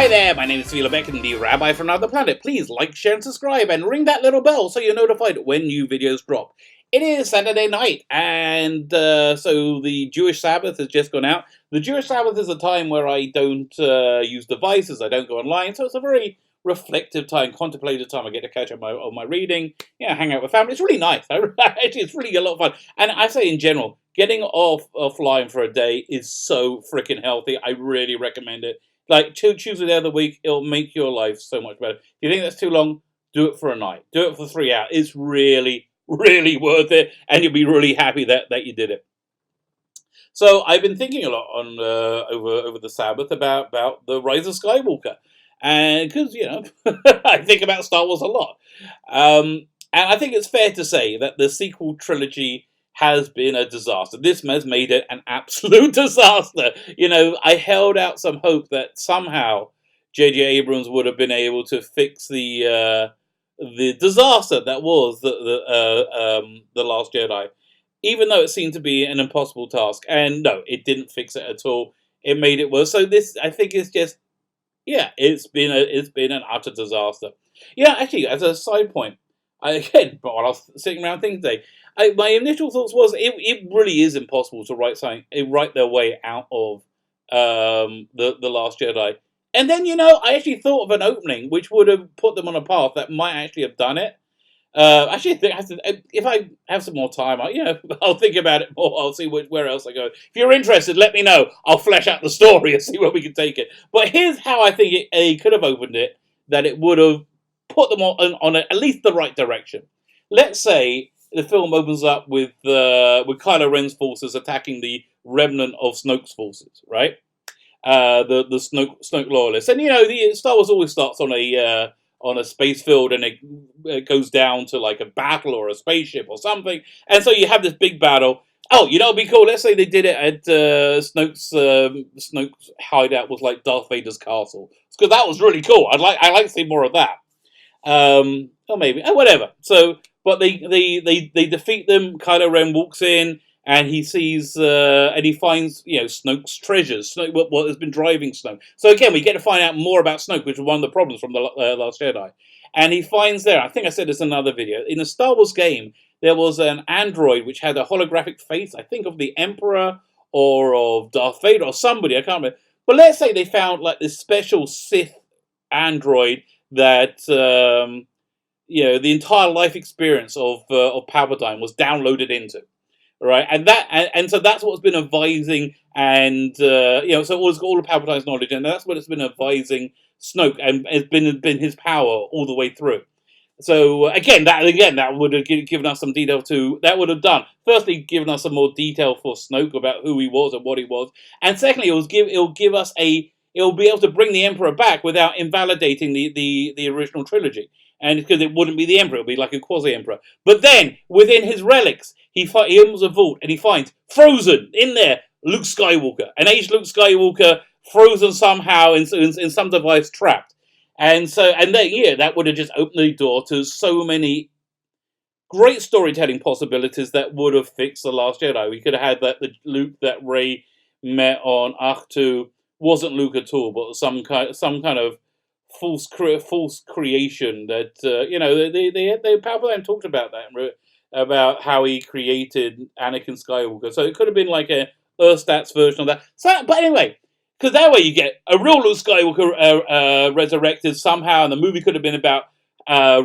Hi there, my name is Phila Beck and the Rabbi from Another Planet. Please like, share and subscribe and ring that little bell so you're notified when new videos drop. It is Saturday night and so the Jewish Sabbath has just gone out. The Jewish Sabbath is a time where I don't use devices, I don't go online, so it's a very reflective time, contemplative time. I get to catch up on my reading, hang out with family. It's really nice. Actually, it's really a lot of fun. And I say in general, getting offline for a day is so freaking healthy. I really recommend it. Like, choose a day of the week, it'll make your life so much better. If you think that's too long, do it for a night. Do it for 3 hours. It's really, really worth it, and you'll be really happy that you did it. So I've been thinking a lot on over the Sabbath about the rise of Skywalker, and because I think about Star Wars a lot, and I think it's fair to say that the sequel trilogy has been a disaster. This has made it an absolute disaster. I held out some hope that somehow J.J. Abrams would have been able to fix the disaster that was the Last Jedi, even though it seemed to be an impossible task. And no, it didn't fix it at all. It made it worse. So this, I think, is just it's been an utter disaster. Actually, as a side point, while I was sitting around thinking today, my initial thoughts was it really is impossible to write their way out of the Last Jedi. And then I actually thought of an opening which would have put them on a path that might actually have done it. Actually, if I have some more time, I'll think about it more. I'll see where else I go. If you're interested, let me know. I'll flesh out the story and see where we can take it. But here's how I think it could have opened it, that it would have put them on at least the right direction. Let's say the film opens up with Kylo Ren's forces attacking the remnant of Snoke's forces, right? The Snoke loyalists, and the Star Wars always starts on a space field, and it goes down to like a battle or a spaceship or something, and so you have this big battle. Oh, it'd be cool. Let's say they did it at Snoke's hideout was like Darth Vader's castle, because that was really cool. I'd like to see more of that. Or maybe whatever. So, but they defeat them. Kylo Ren walks in and he sees and he finds Snoke's treasures. Snoke, what has been driving Snoke. So again, we get to find out more about Snoke, which was one of the problems from the Last Jedi. And he finds there, I think I said this in another video, in a Star Wars game, there was an android which had a holographic face, I think of the Emperor or of Darth Vader or somebody, I can't remember. But let's say they found like this special Sith android that the entire life experience of Palpatine was downloaded into, right? And so that's what's been advising, and so all of Palpatine's knowledge, and that's what it's been advising Snoke, and it's been his power all the way through. So again, that would have given us some detail too. That would have done, firstly, given us some more detail for Snoke about who he was and what he was, and secondly, it'll be able to bring the Emperor back without invalidating the original trilogy. And because it wouldn't be the Emperor, it would be like a quasi-Emperor. But then, within his relics, he opens a vault and he finds, frozen in there, Luke Skywalker. An aged Luke Skywalker, frozen somehow in some device, trapped. And then, that would have just opened the door to so many great storytelling possibilities that would have fixed The Last Jedi. We could have had the Luke that Rey met on Ahch-To wasn't Luke at all, but some kind of false creation that they Palpatine talked about that, about how he created Anakin Skywalker. So it could have been like a Ersatz version of that. So, but anyway, because that way you get a real Luke Skywalker resurrected somehow, and the movie could have been about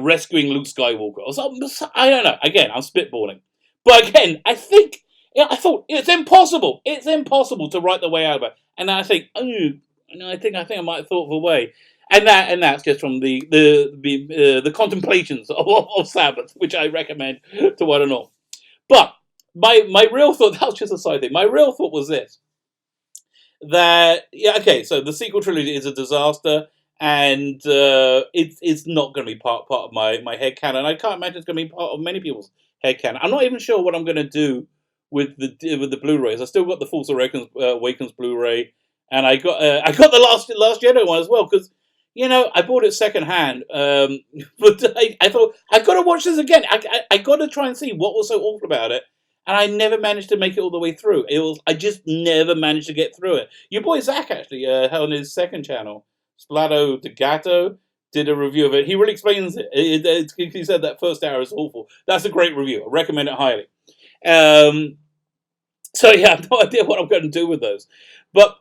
rescuing Luke Skywalker or something. I don't know. Again, I'm spitballing, but again, I thought it's impossible. It's impossible to write the way out of it, and I think, I think I might have thought of a way. And that's just from the contemplations of Sabbath, which I recommend to one and all. But my real thought, that was just a side thing. My real thought was this: that so the sequel trilogy is a disaster, and it's not going to be part of my headcanon. I can't imagine it's going to be part of many people's headcanon. I'm not even sure what I'm going to do with the Blu-rays. I still got the Force Awakens Blu-ray, and I got the Last Jedi one as well, because I bought it secondhand, but I thought, I've got to watch this again. I got to try and see what was so awful about it, and I never managed to make it all the way through. I just never managed to get through it. Your boy Zach actually, on his second channel, Splato De Gatto did a review of it. He really explains it. He said that first hour is awful. That's a great review. I recommend it highly. Um, so yeah, I have no idea what I'm going to do with those. But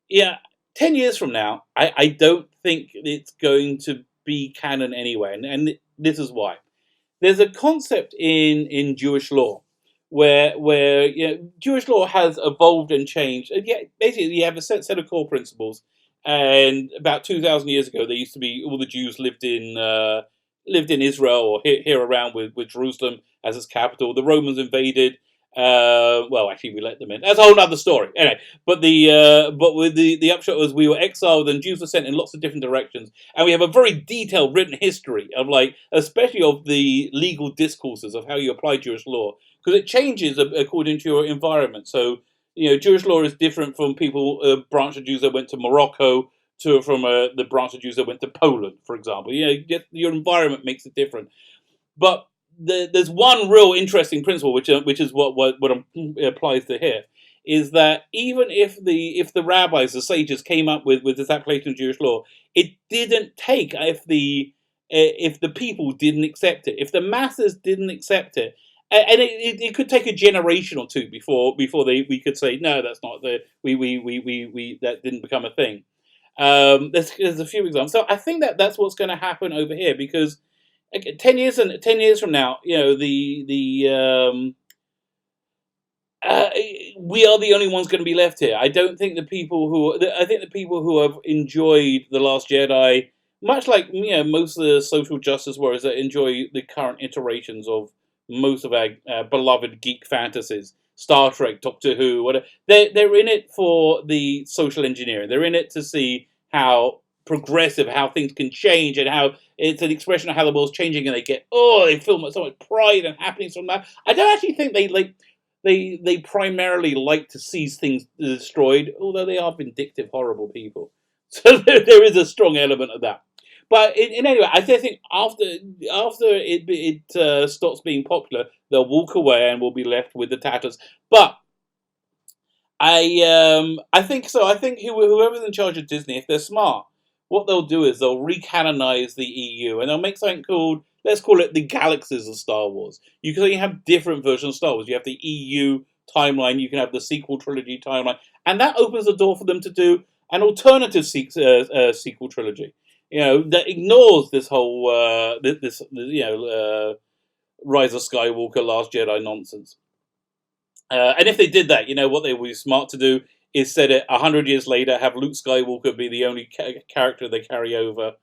yeah, 10 years from now, I don't think it's going to be canon anyway, and this is why. There's a concept in Jewish law where Jewish law has evolved and changed. And yeah, basically you have a set of core principles. And about 2,000 years ago, there used to be all the Jews lived in Israel or here around with Jerusalem as its capital. The Romans invaded. Well, actually, we let them in. That's a whole other story. Anyway, but with the upshot was we were exiled and Jews were sent in lots of different directions, and we have a very detailed written history of especially of the legal discourses of how you apply Jewish law because it changes according to your environment. So Jewish law is different from branch of Jews that went to Morocco from the branch of Jews that went to Poland, for example. Your environment makes it different, but there's one real interesting principle, which is what applies to here, is that even if the rabbis, the sages, came up with this application of Jewish law, it didn't take if the people didn't accept it, if the masses didn't accept it, and it could take a generation or two before we could say no, that's not we that didn't become a thing. There's a few examples, so I think that's what's going to happen over here because. 10 years from now, we are the only ones going to be left here. I don't think I think the people who have enjoyed The Last Jedi, much like most of the social justice warriors that enjoy the current iterations of most of our beloved geek fantasies, Star Trek, Doctor Who, whatever. They're in it for the social engineering. They're in it to see how progressive, how things can change, and how it's an expression of how the world's changing, and they feel so much pride and happiness from that. I don't actually think they primarily like to see things destroyed, although they are vindictive, horrible people. So there is a strong element of that. But in any way, I think after it stops being popular, they'll walk away and we'll be left with the tatters. But I think so. I think whoever's in charge of Disney, if they're smart, what they'll do is they'll recanonize the EU and they'll make something called, let's call it the Galaxies of Star Wars. You can have different versions of Star Wars. You have the EU timeline, you can have the sequel trilogy timeline, and that opens the door for them to do an alternative sequel trilogy. That ignores this whole Rise of Skywalker, Last Jedi nonsense. And if they did that, what they would be smart to do is set it 100 years later, have Luke Skywalker be the only character they carry over.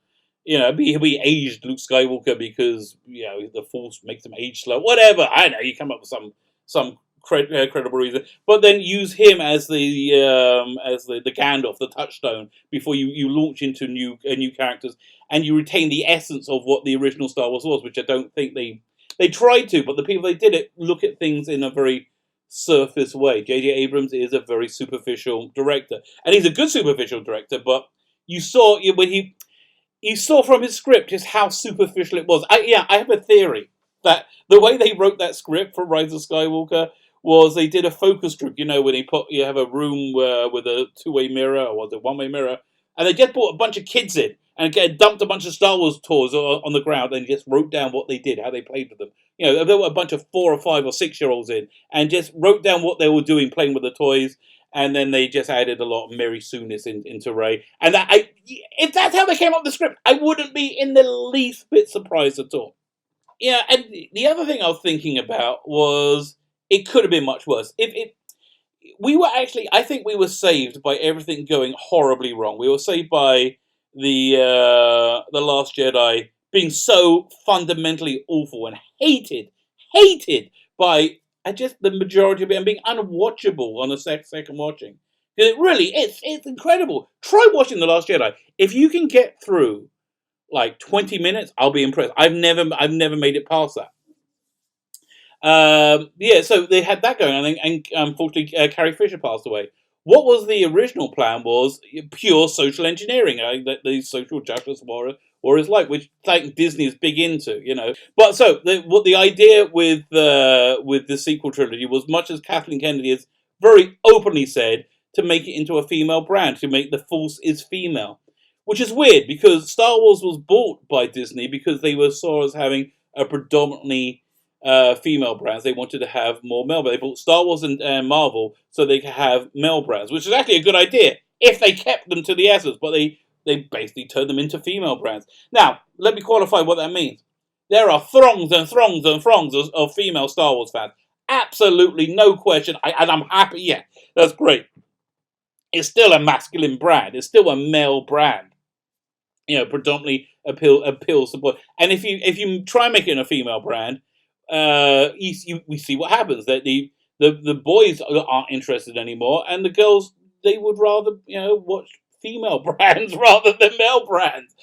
He'll be aged Luke Skywalker because the Force makes him age slow. Whatever, I know you come up with some credible reason, but then use him as the Gandalf, the touchstone, before you launch into new characters, and you retain the essence of what the original Star Wars was, which I don't think they tried to, but the people they did it look at things in a very surface way. J.J. Abrams is a very superficial director, and he's a good superficial director. But you saw from his script just how superficial it was. I have a theory that the way they wrote that script for Rise of Skywalker was they did a focus group. When you have a room with a two-way mirror, or was it one-way mirror, and they just brought a bunch of kids in and dumped a bunch of Star Wars toys on the ground and just wrote down what they did, how they played with them. There were a bunch of 4 or 5 or 6-year-olds in and just wrote down what they were doing, playing with the toys, and then they just added a lot of Mary Sue-ness into Rey. And if that's how they came up with the script, I wouldn't be in the least bit surprised at all. Yeah, and the other thing I was thinking about was it could have been much worse. I think we were saved by everything going horribly wrong. We were saved by the Last Jedi being so fundamentally awful and hated by just the majority of it, and being unwatchable on a second watching. It's incredible. Try watching The Last Jedi. If you can get through 20 minutes, I'll be impressed. I've never made it past that. So they had that going on, and unfortunately, Carrie Fisher passed away. What was the original plan was pure social engineering, that the social justice warriors which Disney is big into, But so what the idea with the sequel trilogy was, much as Kathleen Kennedy has very openly said, to make it into a female brand, to make the Force is female. which is weird because Star Wars was bought by Disney because they saw as having a predominantly female brands. They wanted to have more male brands. They bought Star Wars and Marvel so they could have male brands, which is actually a good idea if they kept them to the essence, but they basically turned them into female brands. Now, let me qualify what that means. There are throngs and throngs and throngs of female Star Wars fans. Absolutely no question. And I'm happy. Yeah, that's great. It's still a masculine brand. It's still a male brand. Predominantly appeals to boys. And if you try and make it a female brand, we see what happens. That the boys aren't interested anymore, and the girls, they would rather watch female brands rather than male brands.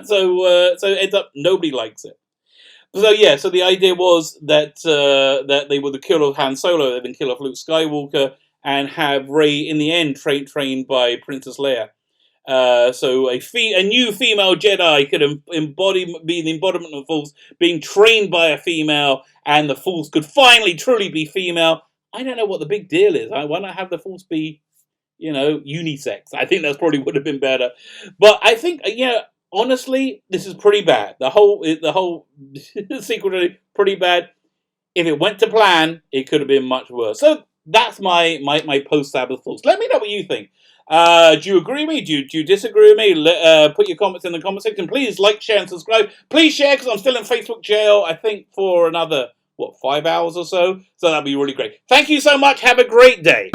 So it ends up nobody likes it. So the idea was that they were the kill of Han Solo, they'd been kill of Luke Skywalker, and have Rey in the end trained by Princess Leia. So a new female Jedi could be the embodiment of the Force, being trained by a female, and the Force could finally truly be female. I don't know what the big deal is. Why not have the Force be, unisex? I think that's probably would have been better. But I think, honestly, this is pretty bad. The whole sequel pretty bad. If it went to plan, it could have been much worse. So that's my post-Sabbath thoughts. Let me know what you think. Do you agree with me? Do you disagree with me? Put your comments in the comment section. Please like, share, and subscribe. Please share, because I'm still in Facebook jail, I think, for another, 5 hours or so. So that'd be really great. Thank you so much. Have a great day.